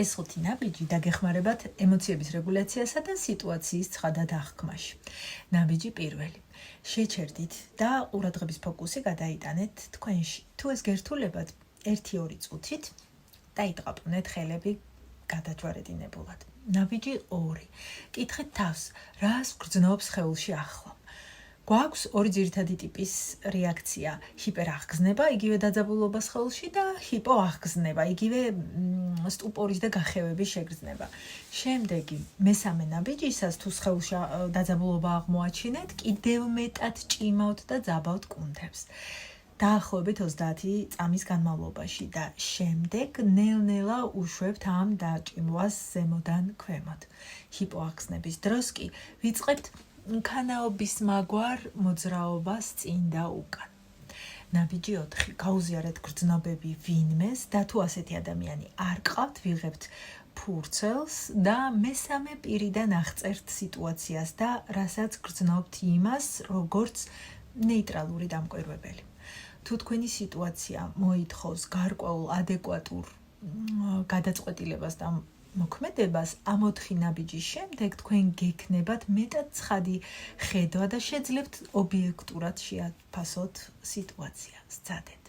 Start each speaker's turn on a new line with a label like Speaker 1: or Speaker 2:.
Speaker 1: ეს 5 ნაბიჯი დაგეხმარებათ ემოციების რეგულაციასა და სიტუაციის ცხადად აღქმაში. ნაბიჯი პირველი. შეჩერდით და ყურადღების ფოკუსი გადაიტანეთ თქვენში. თუ ეს გერთულებათ 1-2 წუთით დაიტყაპუნეთ ხელები გადაჯვარედინებულად. ნაბიჯი 2. კითხეთ თავს, რას გრძნობს სხეულში ახლა. გვაქვს 2 ძირითადი ტიპის რეაქცია: ჰიპერაღგზნება, იგივე დაძაბულობა სხეულში და ჰიპოაღგზნება, იგივე სტუპორის და გახევების შეგრძნება. შემდეგი, მესამე ნაბიჯისას თუ სხეულში დაძაბულობა აღმოაჩინეთ, კიდევ მეტად ჭიმავთ და ძაბავთ კუნთებს. დაახლოებით 30 წამის განმავლობაში და შემდეგ ნელ-ნელა უშვებთ ამ დაჭიმვას ზემოდან ქვემოთ. ჰიპოაღგზნების დროს კი ვიწყებთ ქანაობის მაგვარ მოძრაობას წინ და უკან. ნაბიჯი 4. გაუზიარეთ გრძნობები ვინმეს და თუ ასეთი ადამიანი არ ყავთ, ვიღებთ ფურცელს და მესამე პირიდან აღწერთ სიტუაციას და რასაც გრძნობთ იმას, როგორც ნეიტრალური დამკვირვებელი. თუ თქვენი სიტუაცია მოითხოვს გარკვეულ ადეკვატურ გადაწყვეტილებას და მოქმედებას, ამ 4 ნაბიჯის შემდეგ თქვენ გექნებათ მეტად ცხადი ხედვა და შეძლებთ ობიექტურად შეაფასოთ სიტუაცია. სცადეთ.